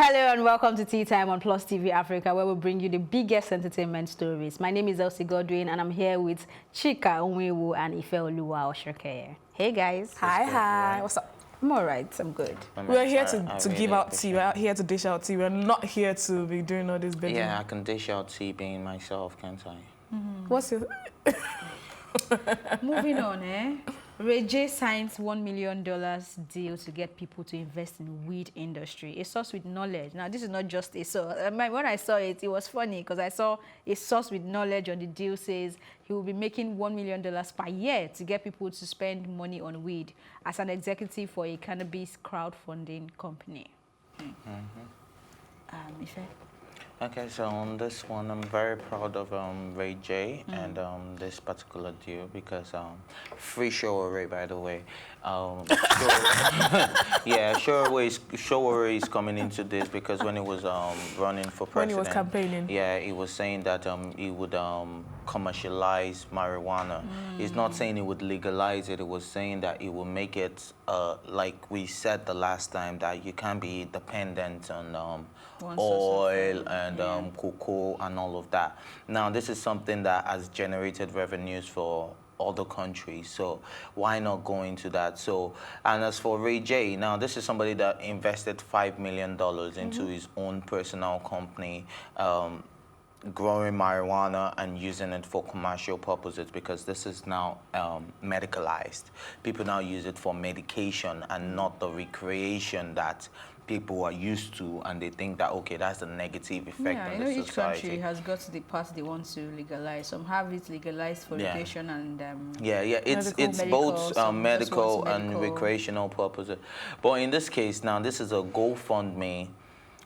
Hello and welcome to Tea Time on Plus TV Africa, where we bring you the biggest entertainment stories. My name is Cuba Gooding and I'm here with Chika Onwewu and Ifeoluwa Oshokeye. Hey guys. Hi. What's up? I'm all right. I'm good. We're here to give out tea. We're here to dish out tea. We're not here to be doing all this begging. Yeah, I can dish out tea being myself, can't I? What's your... Moving on, Ray J signs $1 million deal to get people to invest in weed industry. A source with knowledge. Now, this is not just a source. When I saw it, it was funny because I saw a source with knowledge on the deal says he will be making $1 million per year to get people to spend money on weed as an executive for a cannabis crowdfunding company. Ife? Okay, so on this one, I'm very proud of Ray J and this particular deal because free Showa, by the way. Yeah, Showa is coming into this because when he was running for president, when he was campaigning, yeah, he was saying that he would commercialize marijuana. He's not saying he would legalize it. He was saying that he will make it like we said the last time, that you can't be dependent on oil and cocoa and all of that. Now, this is something that has generated revenues for other countries, so why not go into that? So, and as for Ray J, now this is somebody that invested $5 million into his own personal company, growing marijuana and using it for commercial purposes, because this is now medicalized. People now use it for medication and not the recreation that people are used to, and they think that, okay, that's a negative effect on the society. Each country has got to the part they want to legalize. Some have it legalized for recreation and it's both medical and recreational purposes. But in this case, now this is a GoFundMe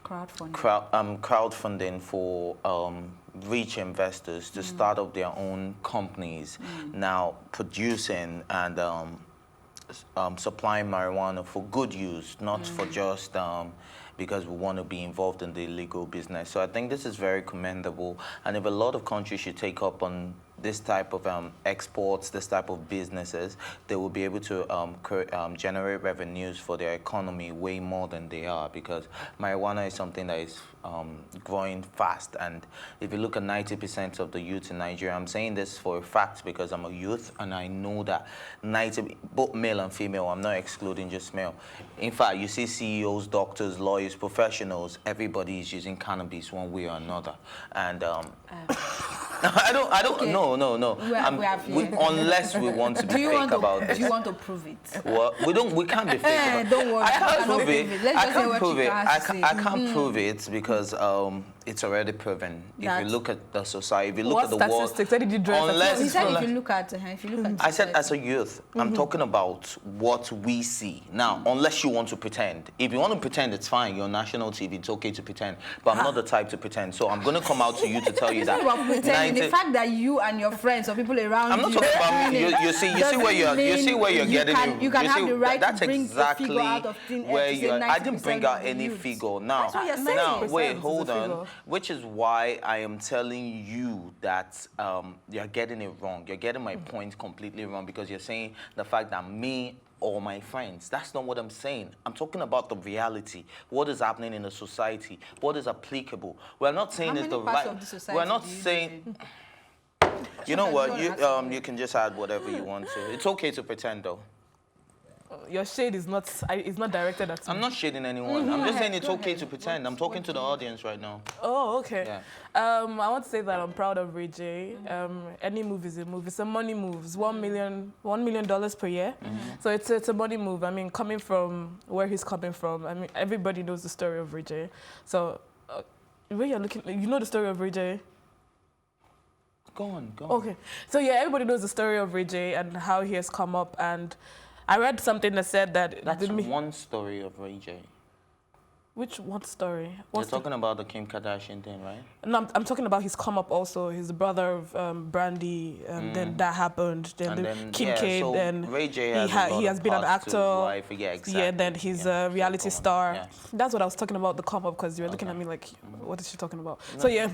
crowdfunding for rich investors to start up their own companies, now producing and supplying marijuana for good use, not for just because we want to be involved in the illegal business. So I think this is very commendable, and if a lot of countries should take up on this type of exports, this type of businesses, they will be able to generate revenues for their economy way more than they are, because marijuana is something that is growing fast. And if you look at 90% of the youth in Nigeria, I'm saying this for a fact because I'm a youth and I know that both male and female, I'm not excluding just male. In fact, you see CEOs, doctors, lawyers, professionals, everybody is using cannabis one way or another. And I don't know. No. Unless we want to be fake about this. Do you want to prove it? Well, we can't be fake about it. Don't worry. I can't prove it. I can't prove it because it's already proven. If you look at the society, if you look at the world, where did you draw? He said if you look at I said as a youth, I'm talking about what we see. Now, unless you want to pretend. If you want to pretend, it's fine. You're on national TV, it's okay to pretend. But I'm not the type to pretend. So I'm going to come out to you to tell you that. The fact that you and your friends or people around I'm not talking about me. You see where you're getting it. You can have the right that's to bring exactly the figure out of thin air where to say you're. I 90% didn't bring out of the any youth. figure. Now, wait, hold on. Which is why I am telling you that you're getting it wrong. You're getting my point completely wrong, because you're saying the fact that me or my friends. That's not what I'm saying. I'm talking about the reality. What is happening in the society? What is applicable? We're not saying it's the right. We're not saying. You know what? You can just add whatever you want to. It's okay to pretend, though. Your shade is not directed at me. I'm not shading anyone. I'm just saying it's okay to pretend. I'm talking to the audience right now. Oh, okay. Yeah. I want to say that I'm proud of Ray J. Any move is a move. It's a money move. It's $1 million per year. So it's a money move. I mean, coming from where he's coming from, I mean, everybody knows the story of Ray J. So where you're looking, you know the story of Ray J? Go on. Okay. So yeah, everybody knows the story of Ray J and how he has come up, and I read something that said that... That's one story of Ray J. Which one story? You're talking about the Kim Kardashian thing, right? No, I'm talking about his come up also. He's the brother of Brandy, then that happened. Then Kim K, so then Ray J he has been an actor. Life. Yeah, exactly. Yeah, then he's a reality star. Yeah. That's what I was talking about, the come up, because you were looking at me like, what is she talking about? So yeah.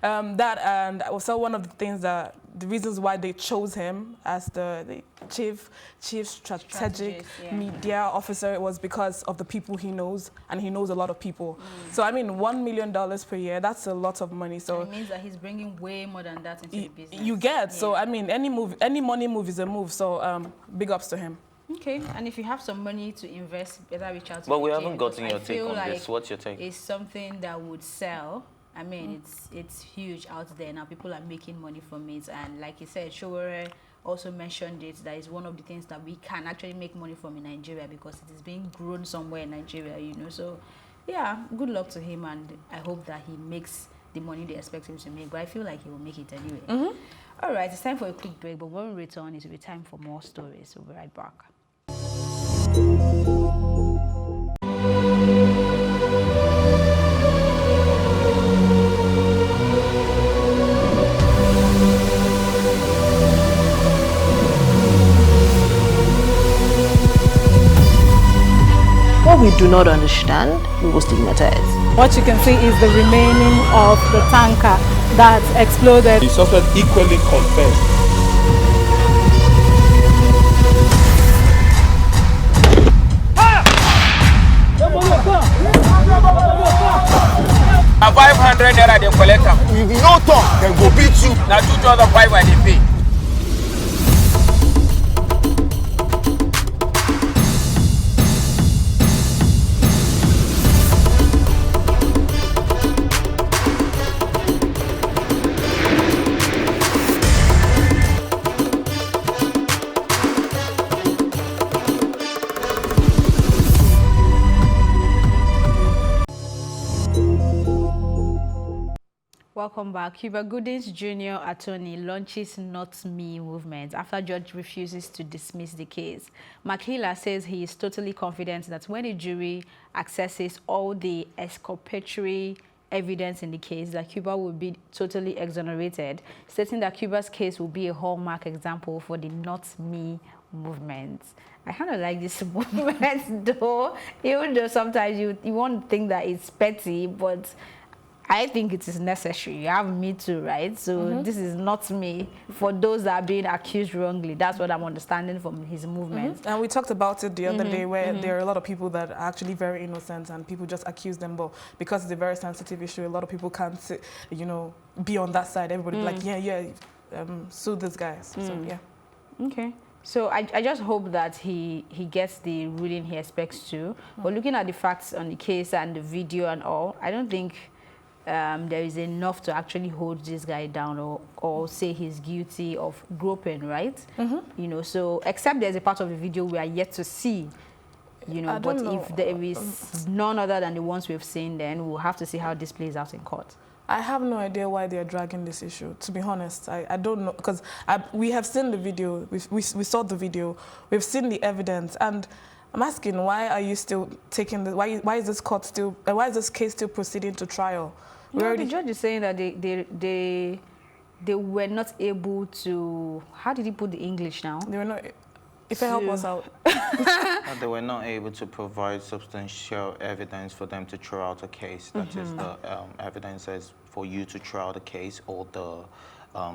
That and also one of the things that the reasons why they chose him as the chief strategic media officer was because of the people he knows, and he knows a lot of people. So I mean, $1 million per year, that's a lot of money. So it means that he's bringing way more than that into the business. You get so I mean, any money move is a move. So big ups to him. Okay, and if you have some money to invest, better reach out to But we Vijay, haven't gotten your because take on like this. What's your take? it's something that would sell. I mean, it's huge out there now. People are making money from it, and like you said, Showore also mentioned it. That is one of the things that we can actually make money from in Nigeria, because it is being grown somewhere in Nigeria, you know. So, yeah, good luck to him, and I hope that he makes the money they expect him to make. But I feel like he will make it anyway. All right, it's time for a quick break, but when we return, it will be time for more stories. We'll be right back. What we do not understand, we will stigmatize. What you can see is the remaining of the tanker that exploded. The suspect equally confessed. A 500 naira they collect am. If you no talk, dem go beat you. Na 2,500 I dey pay. Welcome back. Cuba Gooding Jr. attorney launches Not Me movement after judge refuses to dismiss the case. Makhila says he is totally confident that when the jury accesses all the exculpatory evidence in the case, that Cuba will be totally exonerated, stating that Cuba's case will be a hallmark example for the Not Me movement. I kind of like this movement though, even though sometimes you won't think that it's petty, but I think it is necessary. You have Me Too, right? So this is not me for those that are being accused wrongly. That's what I'm understanding from his movement. And we talked about it the other day, where there are a lot of people that are actually very innocent and people just accuse them. But because it's a very sensitive issue, a lot of people can't, you know, be on that side. Everybody be like, sue these guys. So yeah. Okay. So I just hope that he gets the ruling he expects to. But looking at the facts on the case and the video and all, I don't think there is enough to actually hold this guy down or say he's guilty of groping, right? You know, so except there's a part of the video we are yet to see, you know, but if there is none other than the ones we've seen, then we'll have to see how this plays out in court. I have no idea why they're dragging this issue, to be honest. I don't know, because we have seen the video, we saw the video, we've seen the evidence, and I'm asking, why are you still taking the, why is this court still, why is this case still proceeding to trial? No, the judge is saying that they were not able to, how did he put the English now? They were not, if you help us out. They were not able to provide substantial evidence for them to throw out a case. That is the evidence as for you to throw out a case, or the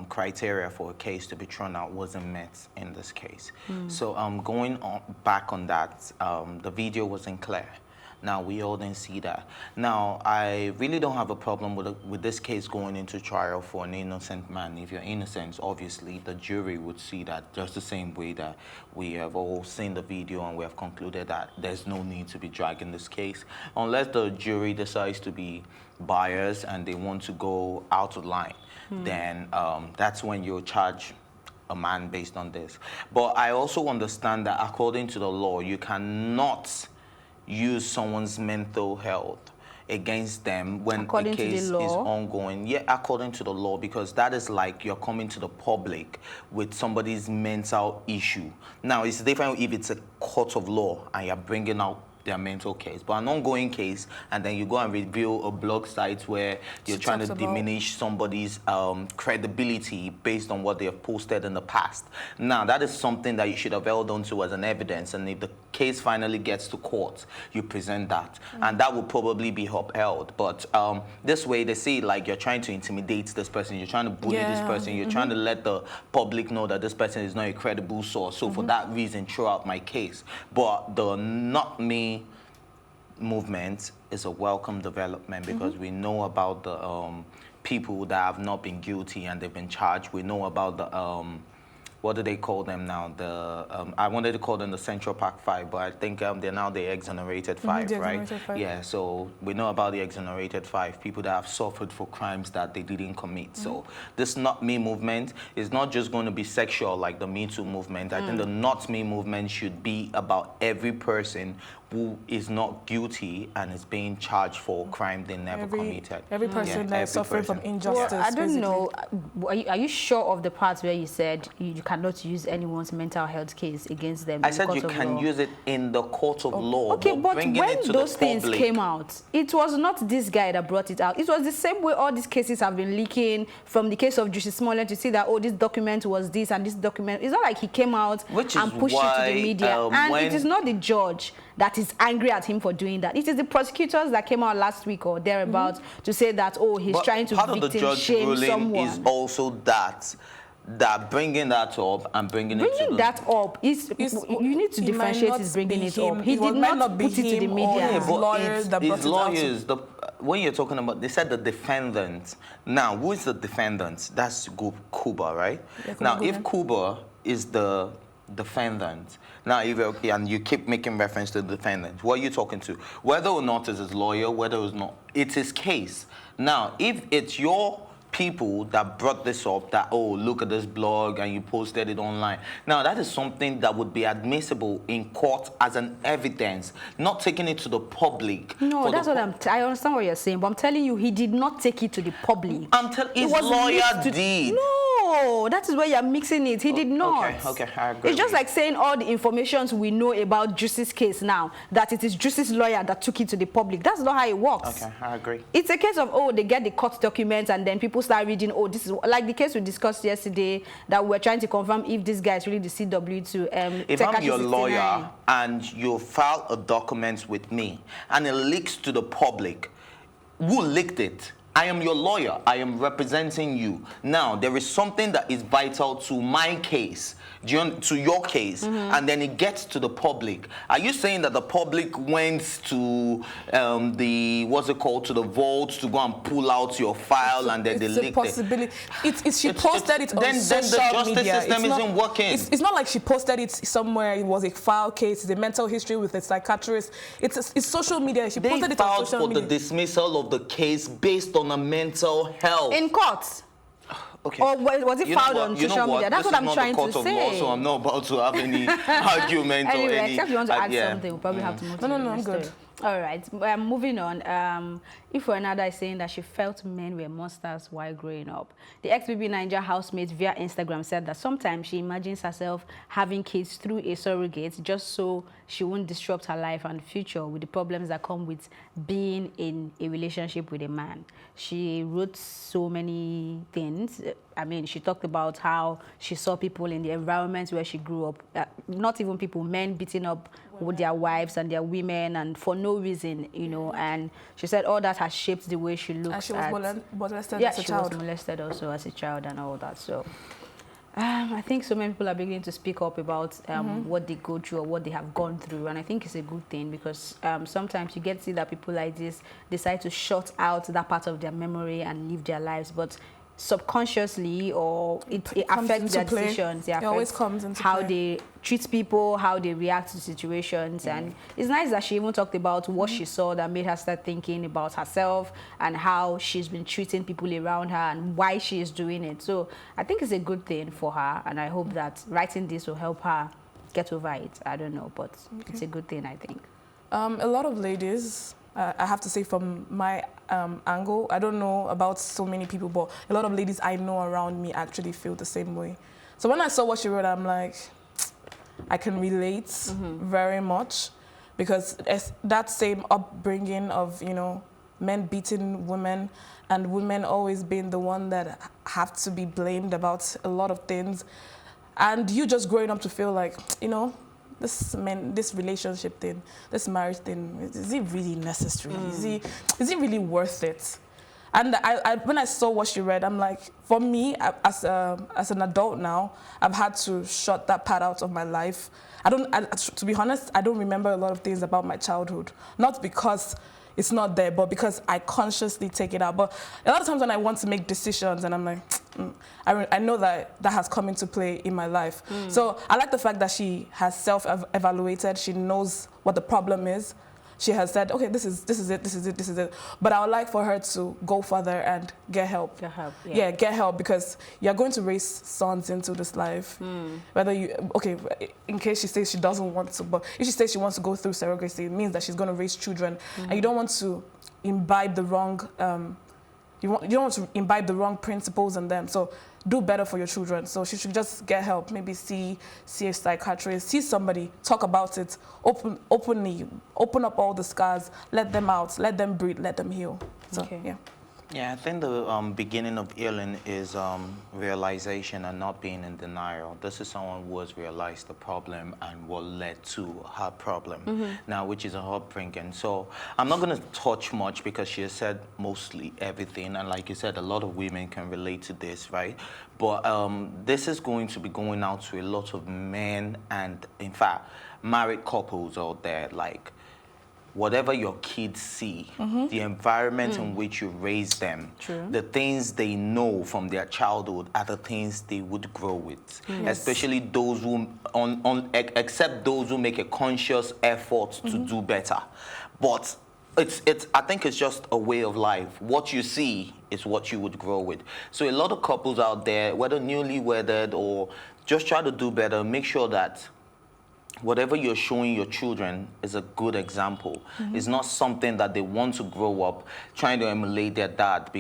criteria for a case to be thrown out wasn't met in this case. So going back on that, the video wasn't clear. Now, we all didn't see that. Now, I really don't have a problem with this case going into trial for an innocent man. If you're innocent, obviously, the jury would see that just the same way that we have all seen the video and we have concluded that there's no need to be dragging this case. Unless the jury decides to be biased and they want to go out of line, then that's when you'll charge a man based on this. But I also understand that according to the law, you cannot use someone's mental health against them when the case is ongoing. Yeah, according to the law, because that is like you're coming to the public with somebody's mental issue. Now, it's different if it's a court of law and you're bringing out their mental case. But an ongoing case, and then you go and review a blog site where you're trying to diminish somebody's credibility based on what they have posted in the past. Now, that is something that you should have held on to as an evidence, and if the case finally gets to court, you present that, and that will probably be upheld. But this way, they say like you're trying to intimidate this person, you're trying to bully this person, you're trying to let the public know that this person is not a credible source. So for that reason, throw out my case. But the Not Me movement is a welcome development because we know about the people that have not been guilty and they've been charged. We know about the what do they call them now? The I wanted to call them the Central Park Five, but I think they're now the Exonerated Five, right? Yeah, so we know about the Exonerated Five, people that have suffered for crimes that they didn't commit. So this Not Me movement is not just going to be sexual like the Me Too movement. I think the Not Me movement should be about every person who is not guilty and is being charged for a crime they never committed. Every person that is suffering from injustice. Well, I don't know. Are you sure of the part where you said you cannot use anyone's mental health case against them? I said you can use it in the court of law. Okay, but when those things came out, it was not this guy that brought it out. It was the same way all these cases have been leaking. From the case of Justice Smollett, to see that, oh, this document was this and this document. It's not like he came out and pushed it to the media. And it is not the judge that is angry at him for doing that. It is the prosecutors that came out last week or thereabouts to say that, oh, he's trying to victim shame someone. Is also that bringing that up and bringing it to that up is you need to differentiate is bringing it up. He did not put it to the media. His lawyers that brought it out. When you're talking about, they said the defendant. Now, who is the defendant? That's Cuba, right? Yeah, now, if Cuba is the defendant, now and you keep making reference to the defendant, what are you talking to? Whether or not it's his lawyer, whether it's not, it's his case. Now, if it's your people that brought this up, that, oh, look at this blog and you posted it online. Now, that is something that would be admissible in court as an evidence, not taking it to the public. No, that's what I understand what you're saying, but I'm telling you, he did not take it to the public. His lawyer did. No, that is where you're mixing it. He did not. Okay, I agree. It's just like saying all the information we know about Justice's case now, that it is Justice's lawyer that took it to the public. That's not how it works. Okay, I agree. It's a case of, oh, they get the court documents and then people start reading, oh, this is like the case we discussed yesterday that we're trying to confirm if this guy is really the CW2. If I'm your lawyer and you file a document with me and it leaks to the public, who leaked it? I am your lawyer. I am representing you. Now, there is something that is vital to my case, to your case, and then it gets to the public. Are you saying that the public went to to the vault to go and pull out your file and then they leaked it? It's a possibility. She posted it on social media. Then the justice system isn't working. It's not like she posted it somewhere. It was a file case. It's a mental history with a psychiatrist. It's social media. She posted it on social media. They filed for the dismissal of the case based on a mental health. In court. Okay. Or was it filed on social media? That's what I'm trying to say. Law, so I'm not about to have any argument anyway, or any... except you want to add something, we'll probably have to move to the I'm good. All right, moving on. If Ennada is saying that she felt men were monsters while growing up. The ex-BB Niger housemate via Instagram said that sometimes she imagines herself having kids through a surrogate just so she won't disrupt her life and future with the problems that come with being in a relationship with a man. She wrote so many things. I mean, she talked about how she saw people in the environment where she grew up, not even people, men beating up with their wives and their women and for no reason, you know, and she said all that has shaped the way she looks. And she was molested as a child. Yeah, she was molested also as a child and all that. So I think so many people are beginning to speak up about what they go through or what they have gone through, and I think it's a good thing because sometimes you get to see that people like this decide to shut out that part of their memory and live their lives, but subconsciously, or it affects their decisions. It always comes into how play. They treat people, how they react to situations. And it's nice that she even talked about what she saw that made her start thinking about herself and how she's been treating people around her and why she is doing it. So I think it's a good thing for her, and I hope that writing this will help her get over it. I don't know, but it's a good thing, I think. A lot of ladies, I have to say from my angle, I don't know about so many people, but a lot of ladies I know around me actually feel the same way. So when I saw what she wrote, I'm like, I can relate very much, because that same upbringing of, you know, men beating women and women always being the one that have to be blamed about a lot of things. And you just growing up to feel like, you know, this relationship thing, this marriage thing, is it really necessary? Is it really worth it? And when I saw what she read, I'm like, for me, as an adult now, I've had to shut that part out of my life. To be honest, I don't remember a lot of things about my childhood. Not because it's not there, but because I consciously take it out. But a lot of times when I want to make decisions and I'm like, I know that has come into play in my life. So I like the fact that she has self-evaluated. She knows what the problem is. She has said, okay, this is it. But I would like for her to go further and get help. Get help, yeah. Yeah, get help, because you're going to raise sons into this life. Whether in case she says she doesn't want to, but if she says she wants to go through surrogacy, it means that she's going to raise children. And you don't want to imbibe the wrong, you don't want to imbibe the wrong principles in them. So do better for your children. So she should just get help. Maybe see a psychiatrist, see somebody, talk about it, openly, open up all the scars, let them out, let them breathe, let them heal. So, yeah. Yeah, I think the beginning of healing is realization and not being in denial. This is someone who has realized the problem and what led to her problem now, which is a heartbreaking. So I'm not going to touch much because she has said mostly everything. And like you said, a lot of women can relate to this, right? But this is going to be going out to a lot of men and, in fact, married couples out there, like, whatever your kids see, the environment in which you raise them, the things they know from their childhood are the things they would grow with. Especially those who, except those who make a conscious effort to do better. But I think it's just a way of life. What you see is what you would grow with. So a lot of couples out there, whether newly wedded or just try to do better, make sure that whatever you're showing your children is a good example. It's not something that they want to grow up trying to emulate their dad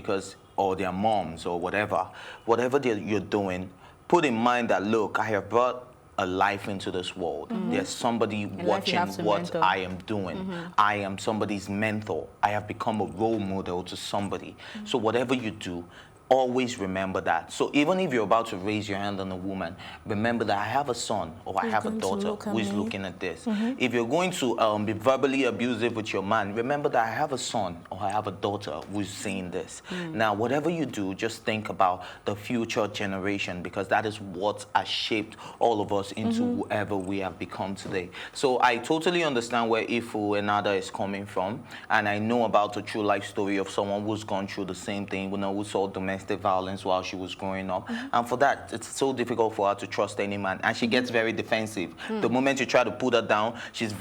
or their moms or whatever. Whatever you're doing, put in mind that, look, I have brought a life into this world. There's somebody watching what I am doing. I am somebody's mentor. I have become a role model to somebody. So whatever you do, always remember that. So even if you're about to raise your hand on a woman, remember that I have a son or I have a daughter who is looking at this. If you're going to be verbally abusive with your man, remember that I have a son or I have a daughter who is seeing this. Now, whatever you do, just think about the future generation, because that is what has shaped all of us into whoever we have become today. So I totally understand where Ennada is coming from, and I know about the true life story of someone who's gone through the same thing, who saw domestic violence while she was growing up. And for that, it's so difficult for her to trust any man. And she gets very defensive. The moment you try to put her down, she's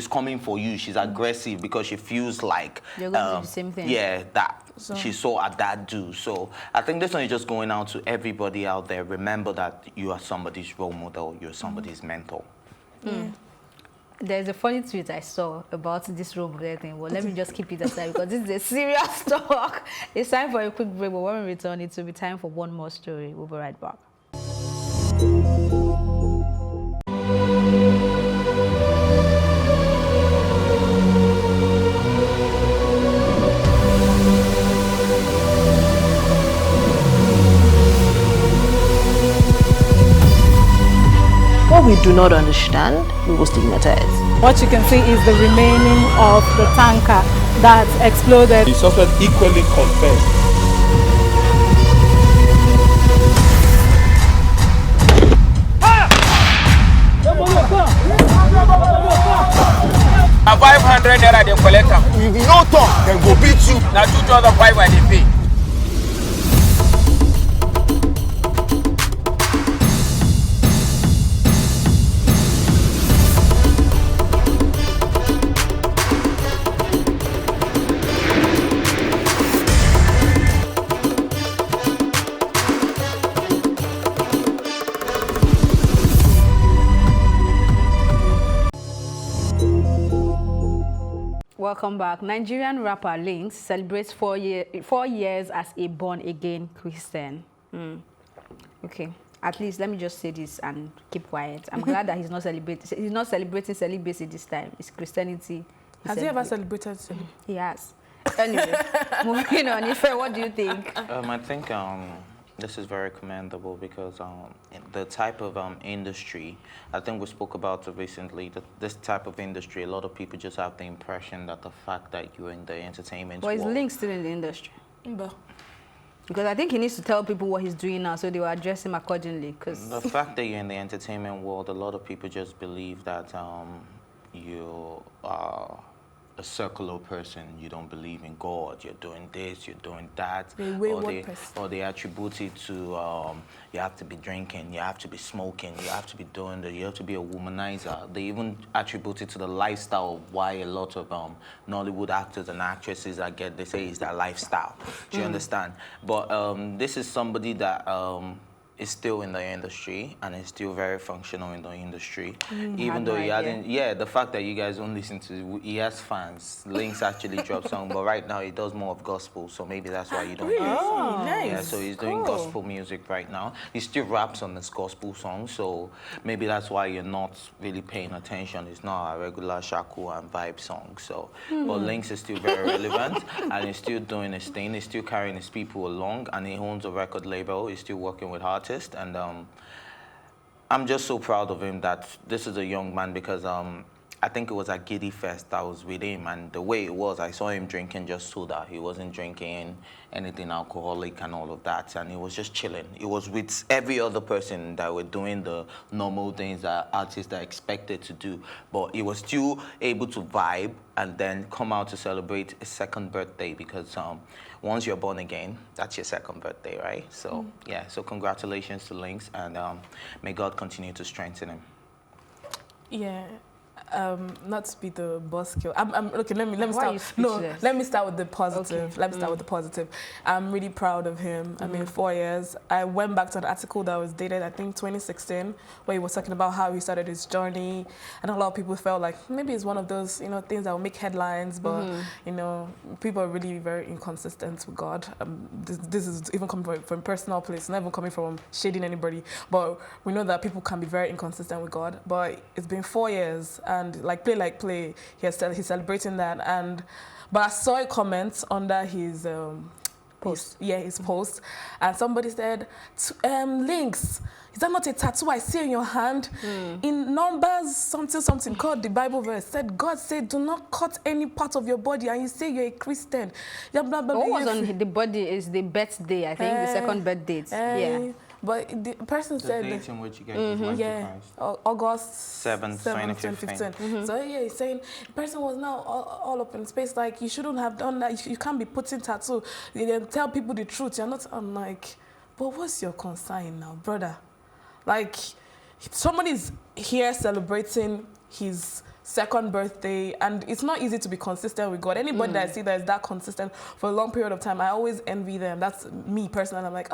coming for you. She's aggressive because she feels like you're going to do the same thing. Yeah, that she saw her dad do. So I think this one is just going out to everybody out there. Remember that you are somebody's role model. You're somebody's mentor. There's a funny tweet I saw about this role model thing. Well, let me just keep it aside because this is a serious talk. It's time for a quick break, but when we return, it will be time for one more story. We'll be right back. What we do not understand, we will stigmatize. What you can see is the remaining of the tanker that exploded. The suspect equally confessed. Na 500 naira they collect am. You no talk, dem go beat you. Na 2,500 they pay. Welcome back. Nigerian rapper Lynxxx celebrates 4 years as a born-again Christian. Okay. at least let me just say this and keep quiet. I'm glad that he's not celebrating celibacy this time. It's Christianity. Has he ever celebrated celibacy? He has. Anyway, moving on. Ife, what do you think? I think this is very commendable because the type of industry, I think we spoke about it recently, that this type of industry, a lot of people just have the impression that the fact that you're in the entertainment Well, is world. Lynxxx still in the industry? Because I think he needs to tell people what he's doing now so they will address him accordingly. Cause The fact that you're in the entertainment world, a lot of people just believe that you are a circular person. You don't believe in God. You're doing this, you're doing that. Or they attribute it to you have to be drinking, you have to be smoking, you have to be doing that, you have to be a womanizer. They even attribute it to the lifestyle of why a lot of Nollywood actors and actresses they say is their lifestyle. Do you understand? But this is somebody that is still in the industry and is still very functional in the industry. Even though he hasn't, the fact that you guys don't listen to, he has fans. Lynxxx actually dropped song, but right now he does more of gospel, so maybe that's why you don't hear it. Nice. Yeah, so he's doing gospel music right now. He still raps on this gospel song, so maybe that's why you're not really paying attention. It's not a regular shaku and vibe song. So, but Lynxxx is still very relevant and he's still doing his thing. He's still carrying his people along, and he owns a record label. He's still working with artists. And I'm just so proud of him that this is a young man because I think it was at Giddy Fest I was with him, and the way it was, I saw him drinking just soda. He wasn't drinking anything alcoholic and all of that, and he was just chilling. He was with every other person that were doing the normal things that artists are expected to do, but he was still able to vibe and then come out to celebrate his second birthday because once you're born again, that's your second birthday, right? So yeah, so congratulations to Lynxxx, and may God continue to strengthen him. Yeah. Not to be the buzzkill. Okay. Let me Why start. No, let me start with the positive. Okay. Let me start with the positive. I'm really proud of him. I mean, 4 years. I went back to an article that was dated, I think, 2016, where he was talking about how he started his journey, and a lot of people felt like maybe it's one of those, things that will make headlines, but people are really very inconsistent with God. This is even coming from a personal place, not even coming from shading anybody, but we know that people can be very inconsistent with God. But it's been 4 years. And like play, he's celebrating that. But I saw a comment under his post. His post, and somebody said, "Lynxxx, is that not a tattoo I see in your hand?" In Numbers something called the Bible verse said, God said, "Do not cut any part of your body," and you say you're a Christian. Blah, blah, blah, What was on the body is the birthday, I think, the second birth date. Yeah. But the person said... The date in which you get his life to Christ. August 7th, 2015. So he's saying the person was now all up in space, like, you shouldn't have done that. You can't be putting tattoo. You can tell people the truth. You're not... I'm like, but what's your concern now, brother? Like, somebody's here celebrating his second birthday, and it's not easy to be consistent with God. Anybody that I see that is that consistent for a long period of time, I always envy them. That's me personally. I'm like,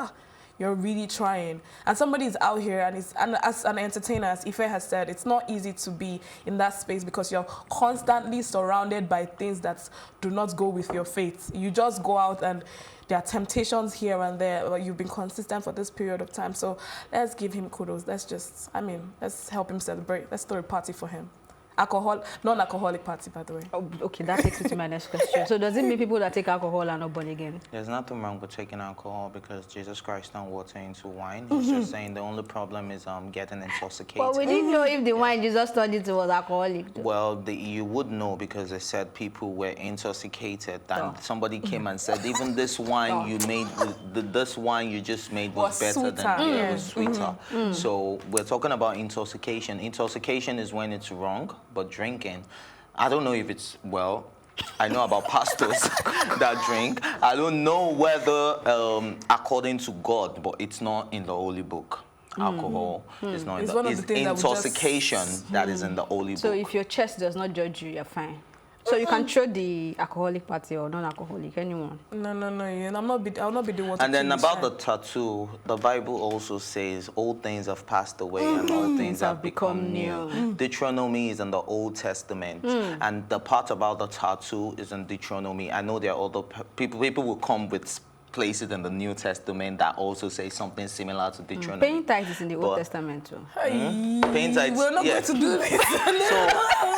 you're really trying. And somebody's out here, and as an entertainer, as Ife has said, it's not easy to be in that space because you're constantly surrounded by things that do not go with your faith. You just go out and there are temptations here and there, but you've been consistent for this period of time. So let's give him kudos. Let's help him celebrate. Let's throw a party for him. Non-alcoholic party, by the way. Oh, okay, that takes me to my next question. So does it mean people that take alcohol are not born again? There's nothing wrong with taking alcohol because Jesus Christ turned water into wine. He's just saying the only problem is getting intoxicated. Well, we didn't know if the wine Jesus turned into was alcoholic, though. Well, you would know because they said people were intoxicated. And somebody came and said, even this wine you made, this wine you just made was better sweeter. it was sweeter. So we're talking about intoxication. Intoxication is when it's wrong. But drinking, I don't know if it's, I know about pastors that drink. I don't know whether according to God, but it's not in the Holy Book. Alcohol is not it's in the, it's intoxication that is in the Holy Book. So if your chest does not judge you, you're fine. So you can throw the alcoholic party or non-alcoholic, anyone. No. I'll not be the one. And then about the tattoo, the Bible also says, "Old things have passed away and all things have become new." Deuteronomy is in the Old Testament, and the part about the tattoo is in Deuteronomy. I know there are other people will come with place it in the New Testament that also says something similar to Deuteronomy. Paying tithes is in the Old Testament too. Paying tithes, We're not yes. going to do this. So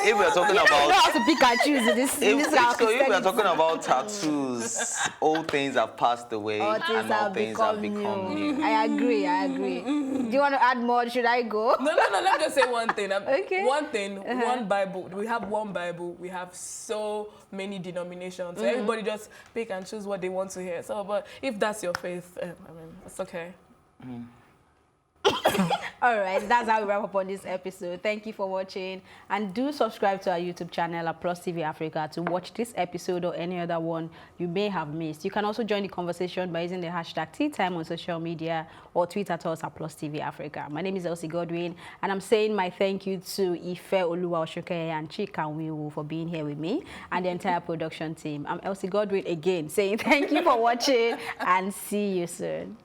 if we're talking You know about how to pick and choose in this. if we're talking about tattoos, old things have passed away All and things all have things have become become new. new. I agree. Do you want to add more? Should I go? No, let me just say one thing. Okay. One thing, one Bible. We have one Bible. We have so many denominations. So everybody just pick and choose what they want to hear. So, but if that's your faith, I mean, it's okay. All right, that's how we wrap up on this episode. Thank you for watching, and do subscribe to our YouTube channel at Plus TV Africa to watch this episode or any other one you may have missed. You can also join the conversation by using the hashtag #TeaTime on social media or tweet at us at Plus TV Africa. My name is Elsie Godwin, and I'm saying my thank you to Ife Oluwa Oshoke and Chika Wiwu for being here with me and the entire production team. I'm Elsie Godwin again, saying thank you for watching and see you soon.